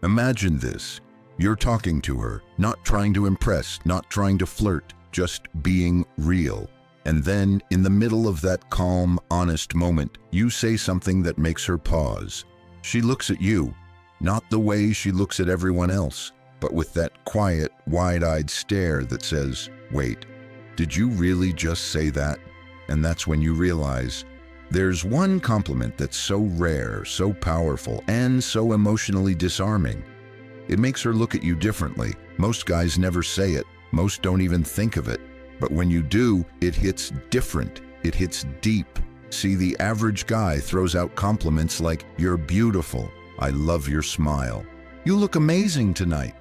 Imagine this. You're talking to her, not trying to impress, not trying to flirt, just being real. And then, in the middle of that calm, honest moment, you say something that makes her pause. She looks at you, not the way she looks at everyone else, but with that quiet, wide-eyed stare that says, "Wait, did you really just say that?" And that's when you realize, there's one compliment that's so rare, so powerful, and so emotionally disarming. It makes her look at you differently. Most guys never say it. Most don't even think of it. But when you do, it hits different. It hits deep. See, the average guy throws out compliments like, "You're beautiful. I love your smile. You look amazing tonight."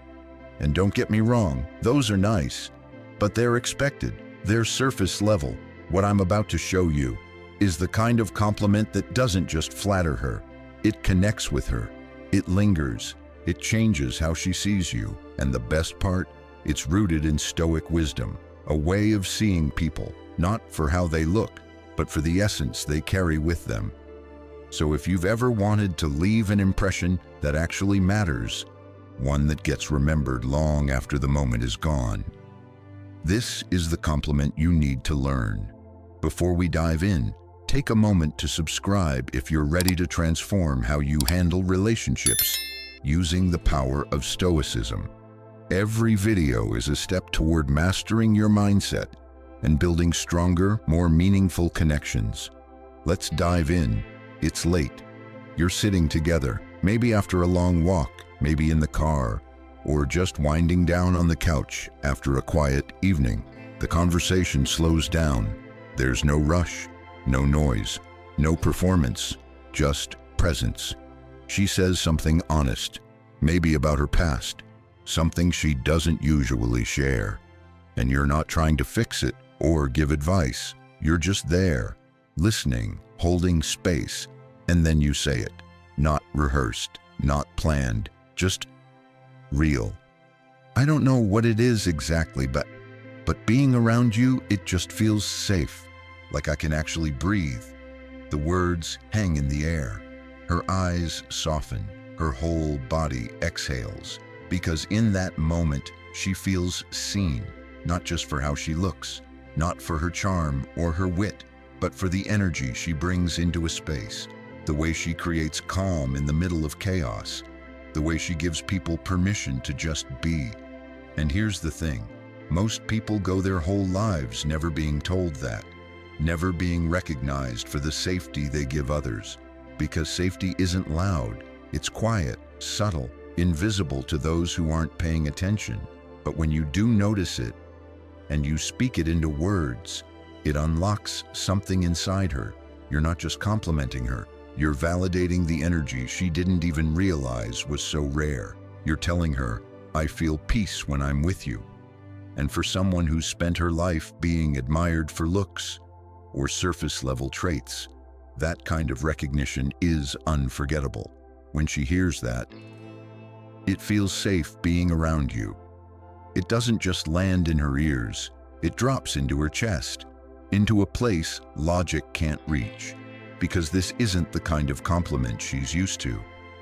And don't get me wrong, those are nice. But they're expected. They're surface level. What I'm about to show you is the kind of compliment that doesn't just flatter her. It connects with her. It lingers. It changes how she sees you. And the best part? It's rooted in Stoic wisdom, a way of seeing people, not for how they look, but for the essence they carry with them. So if you've ever wanted to leave an impression that actually matters, one that gets remembered long after the moment is gone, this is the compliment you need to learn. Before we dive in, take a moment to subscribe if you're ready to transform how you handle relationships using the power of Stoicism. Every video is a step toward mastering your mindset and building stronger, more meaningful connections. Let's dive in. It's late. You're sitting together, maybe after a long walk, maybe in the car, or just winding down on the couch after a quiet evening. The conversation slows down. There's no rush, no noise, no performance, just presence. She says something honest, maybe about her past, something she doesn't usually share. And you're not trying to fix it or give advice. You're just there, listening, holding space, and then you say it. Not rehearsed, not planned, just real. I don't know what it is exactly, but being around you, it just feels safe, like I can actually breathe. The words hang in the air. Her eyes soften, her whole body exhales, because in that moment, she feels seen, not just for how she looks, not for her charm or her wit, but for the energy she brings into a space, the way she creates calm in the middle of chaos, the way she gives people permission to just be. And here's the thing, most people go their whole lives never being told that, never being recognized for the safety they give others, because safety isn't loud, it's quiet, subtle, invisible to those who aren't paying attention. But when you do notice it, and you speak it into words, it unlocks something inside her. You're not just complimenting her, you're validating the energy she didn't even realize was so rare. You're telling her, "I feel peace when I'm with you." And for someone who's spent her life being admired for looks or surface-level traits, that kind of recognition is unforgettable. When she hears that, it feels safe being around you. It doesn't just land in her ears, it drops into her chest, into a place logic can't reach. Because this isn't the kind of compliment she's used to.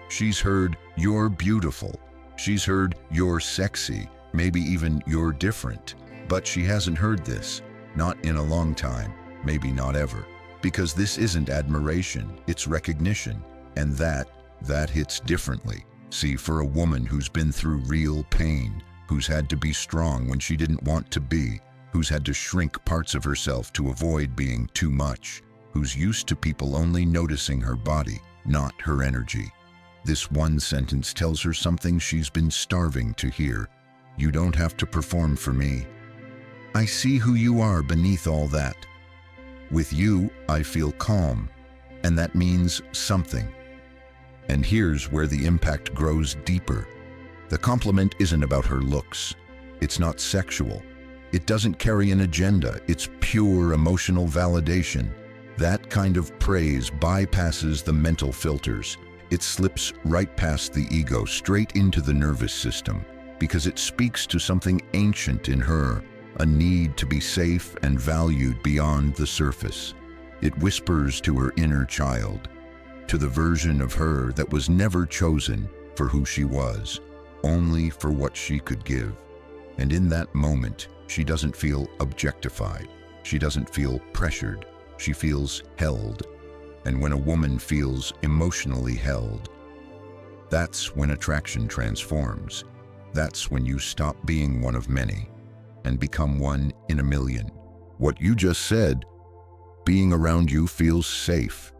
She's heard, "You're beautiful." She's heard, "You're sexy," maybe even "You're different." But she hasn't heard this, not in a long time, maybe not ever. Because this isn't admiration, it's recognition. And that hits differently. See, for a woman who's been through real pain, who's had to be strong when she didn't want to be, who's had to shrink parts of herself to avoid being too much, who's used to people only noticing her body, not her energy. This one sentence tells her something she's been starving to hear. "You don't have to perform for me. I see who you are beneath all that. With you, I feel calm, and that means something." And here's where the impact grows deeper. The compliment isn't about her looks. It's not sexual. It doesn't carry an agenda. It's pure emotional validation. That kind of praise bypasses the mental filters. It slips right past the ego, straight into the nervous system, because it speaks to something ancient in her, a need to be safe and valued beyond the surface. It whispers to her inner child, to the version of her that was never chosen, for who she was, only for what she could give. And in that moment, she doesn't feel objectified. She doesn't feel pressured. She feels held. And when a woman feels emotionally held, that's when attraction transforms. That's when you stop being one of many and become one in a million. What you just said, being around you feels safe.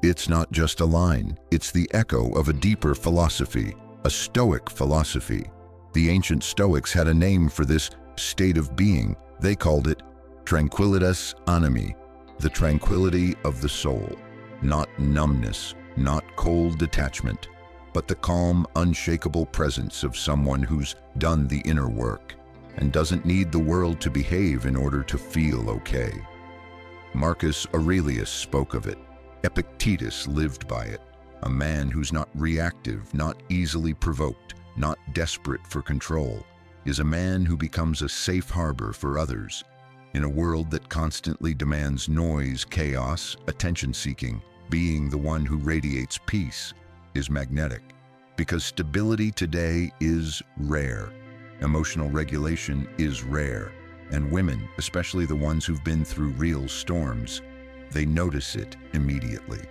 It's not just a line, it's the echo of a deeper philosophy, a Stoic philosophy. The ancient Stoics had a name for this state of being. They called it Tranquilitas Animi, the tranquility of the soul. Not numbness, not cold detachment, but the calm, unshakable presence of someone who's done the inner work and doesn't need the world to behave in order to feel okay. Marcus Aurelius spoke of it. Epictetus lived by it. A man who's not reactive, not easily provoked, not desperate for control, is a man who becomes a safe harbor for others. In a world that constantly demands noise, chaos, attention-seeking, being the one who radiates peace is magnetic. Because stability today is rare. Emotional regulation is rare. And women, especially the ones who've been through real storms, they notice it immediately.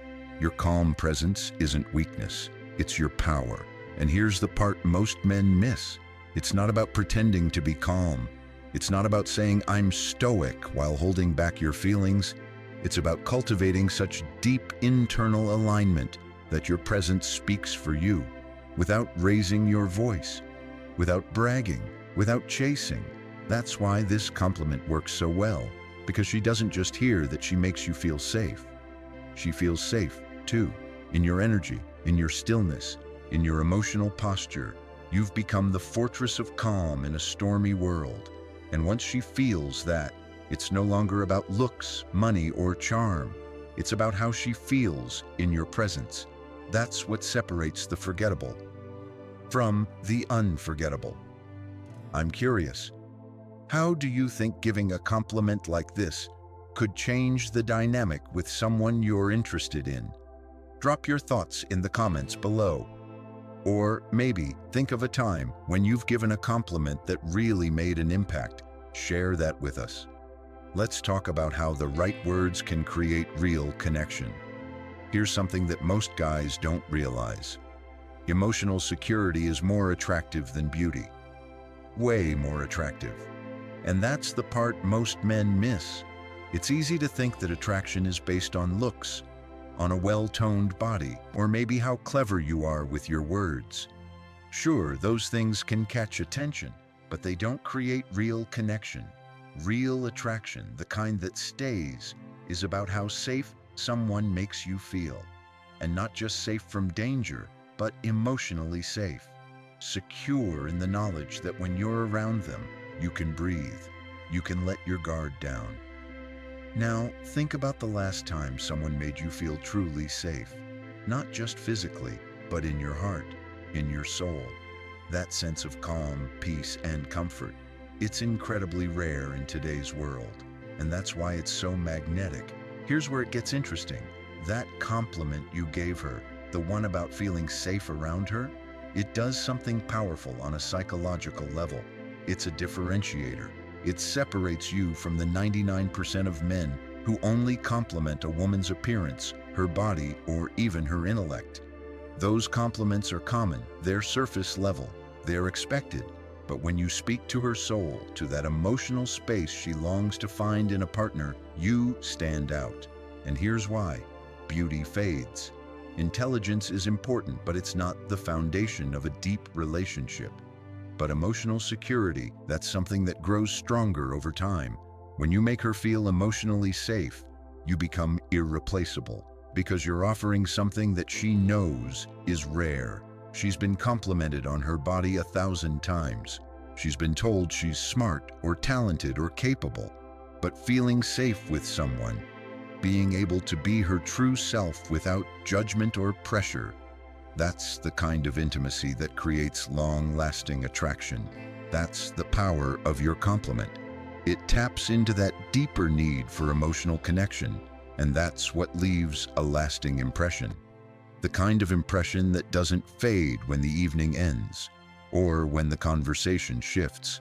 Your calm presence isn't weakness, it's your power. And here's the part most men miss. It's not about pretending to be calm. It's not about saying, I'm stoic, while holding back your feelings. It's about cultivating such deep internal alignment that your presence speaks for you, without raising your voice, without bragging, without chasing. That's why this compliment works so well, because she doesn't just hear that she makes you feel safe. She feels safe, too, in your energy, in your stillness, in your emotional posture. You've become the fortress of calm in a stormy world. And once she feels that, it's no longer about looks, money, or charm. It's about how she feels in your presence. That's what separates the forgettable from the unforgettable. I'm curious, how do you think giving a compliment like this could change the dynamic with someone you're interested in? Drop your thoughts in the comments below. Or maybe think of a time when you've given a compliment that really made an impact. Share that with us. Let's talk about how the right words can create real connection. Here's something that most guys don't realize. Emotional security is more attractive than beauty. Way more attractive. And that's the part most men miss. It's easy to think that attraction is based on looks, on a well-toned body, or maybe how clever you are with your words. Sure, those things can catch attention, but they don't create real connection. Real attraction, the kind that stays, is about how safe someone makes you feel. And not just safe from danger, but emotionally safe. Secure in the knowledge that when you're around them, you can breathe. You can let your guard down. Now, think about the last time someone made you feel truly safe. Not just physically, but in your heart, in your soul. That sense of calm, peace, and comfort. It's incredibly rare in today's world, and that's why it's so magnetic. Here's where it gets interesting. That compliment you gave her, the one about feeling safe around her, it does something powerful on a psychological level. It's a differentiator. It separates you from the 99% of men who only compliment a woman's appearance, her body, or even her intellect. Those compliments are common, they're surface level, they're expected. But when you speak to her soul, to that emotional space she longs to find in a partner, you stand out. And here's why. Beauty fades. Intelligence is important, but it's not the foundation of a deep relationship. But emotional security, that's something that grows stronger over time. When you make her feel emotionally safe, you become irreplaceable, because you're offering something that she knows is rare. She's been complimented on her body 1,000 times. She's been told she's smart or talented or capable. But feeling safe with someone, being able to be her true self without judgment or pressure, that's the kind of intimacy that creates long-lasting attraction. That's the power of your compliment. It taps into that deeper need for emotional connection, and that's what leaves a lasting impression. The kind of impression that doesn't fade when the evening ends or when the conversation shifts.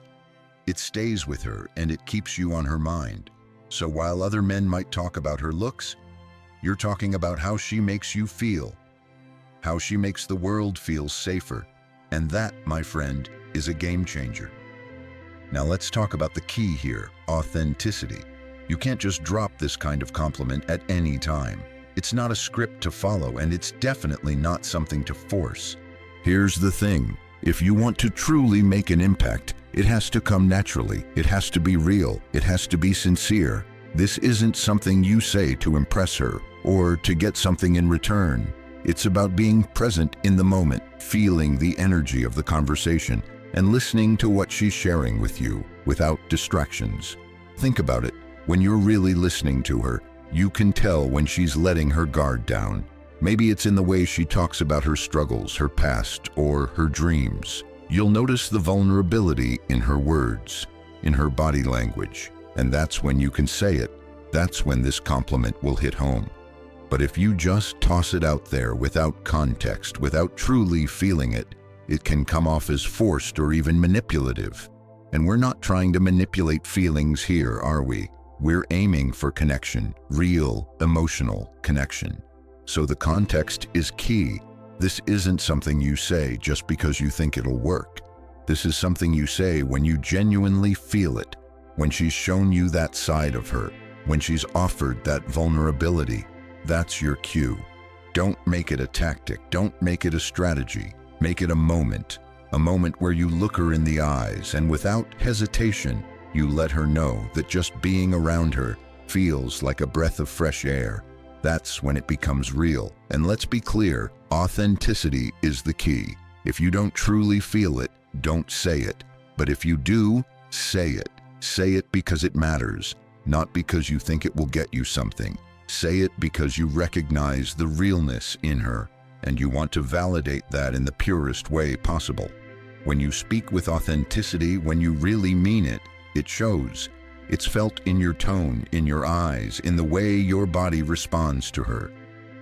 It stays with her and it keeps you on her mind. So while other men might talk about her looks, you're talking about how she makes you feel, how she makes the world feel safer. And that, my friend, is a game changer. Now let's talk about the key here, authenticity. You can't just drop this kind of compliment at any time. It's not a script to follow, and it's definitely not something to force. Here's the thing. If you want to truly make an impact, it has to come naturally. It has to be real. It has to be sincere. This isn't something you say to impress her or to get something in return. It's about being present in the moment, feeling the energy of the conversation, and listening to what she's sharing with you without distractions. Think about it. When you're really listening to her, you can tell when she's letting her guard down. Maybe it's in the way she talks about her struggles, her past, or her dreams. You'll notice the vulnerability in her words, in her body language, and that's when you can say it. That's when this compliment will hit home. But if you just toss it out there without context, without truly feeling it, it can come off as forced or even manipulative. And we're not trying to manipulate feelings here, are we? We're aiming for connection, real, emotional connection. So the context is key. This isn't something you say just because you think it'll work. This is something you say when you genuinely feel it, when she's shown you that side of her, when she's offered that vulnerability. That's your cue. Don't make it a tactic. Don't make it a strategy. Make it a moment where you look her in the eyes and without hesitation, you let her know that just being around her feels like a breath of fresh air. That's when it becomes real. And let's be clear, authenticity is the key. If you don't truly feel it, don't say it. But if you do, say it. Say it because it matters, not because you think it will get you something. Say it because you recognize the realness in her, and you want to validate that in the purest way possible. When you speak with authenticity, when you really mean it, it shows. It's felt in your tone, in your eyes, in the way your body responds to her.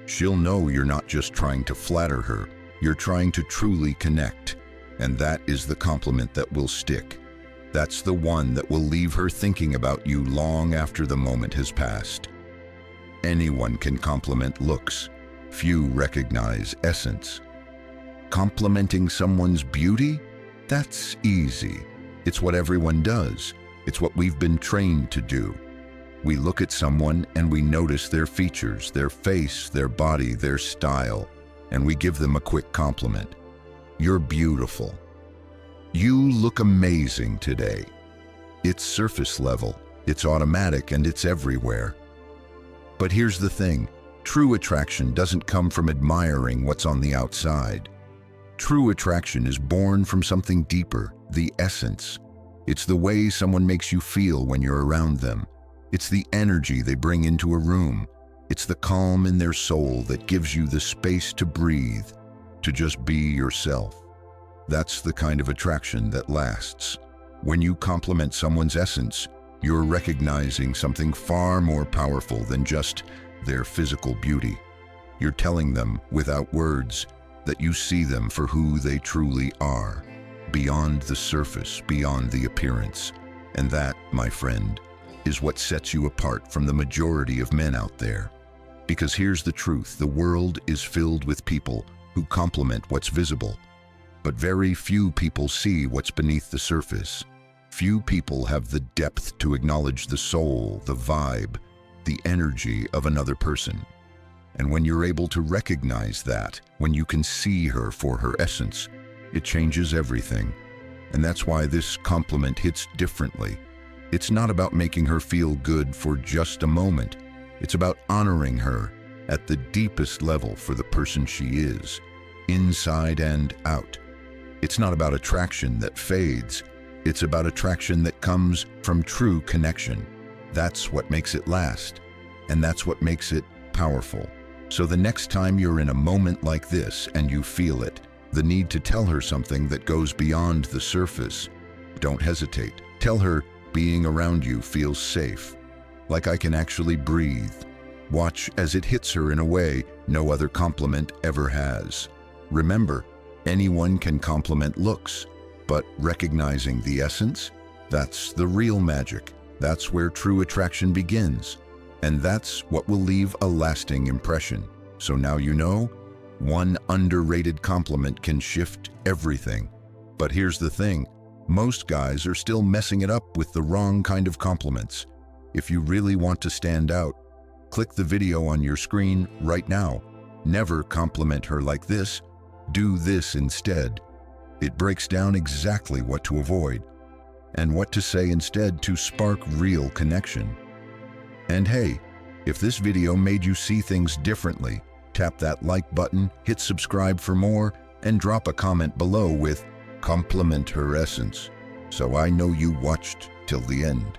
She'll know you're not just trying to flatter her, you're trying to truly connect. And that is the compliment that will stick. That's the one that will leave her thinking about you long after the moment has passed. Anyone can compliment looks. Few recognize essence. Complimenting someone's beauty? That's easy. It's what everyone does. It's what we've been trained to do. We look at someone and we notice their features, their face, their body, their style, and we give them a quick compliment. You're beautiful. You look amazing today. It's surface level, it's automatic, and it's everywhere. But here's the thing. True attraction doesn't come from admiring what's on the outside. True attraction is born from something deeper, the essence. It's the way someone makes you feel when you're around them. It's the energy they bring into a room. It's the calm in their soul that gives you the space to breathe, to just be yourself. That's the kind of attraction that lasts. When you compliment someone's essence, you're recognizing something far more powerful than just their physical beauty. You're telling them, without words, that you see them for who they truly are, beyond the surface, beyond the appearance. And that, my friend, is what sets you apart from the majority of men out there. Because here's the truth, the world is filled with people who compliment what's visible, but very few people see what's beneath the surface. Few people have the depth to acknowledge the soul, the vibe, the energy of another person. And when you're able to recognize that, when you can see her for her essence, it changes everything. And that's why this compliment hits differently. It's not about making her feel good for just a moment. It's about honoring her at the deepest level for the person she is, inside and out. It's not about attraction that fades. It's about attraction that comes from true connection. That's what makes it last, and that's what makes it powerful. So the next time you're in a moment like this and you feel it, the need to tell her something that goes beyond the surface, don't hesitate. Tell her being around you feels safe, like I can actually breathe. Watch as it hits her in a way no other compliment ever has. Remember, anyone can compliment looks, but recognizing the essence, that's the real magic. That's where true attraction begins. And that's what will leave a lasting impression. So now you know, one underrated compliment can shift everything. But here's the thing, most guys are still messing it up with the wrong kind of compliments. If you really want to stand out, click the video on your screen right now. Never compliment her like this. Do this instead. It breaks down exactly what to avoid and what to say instead to spark real connection. And hey, if this video made you see things differently, tap that like button, hit subscribe for more, and drop a comment below with "Compliment her essence," so I know you watched till the end.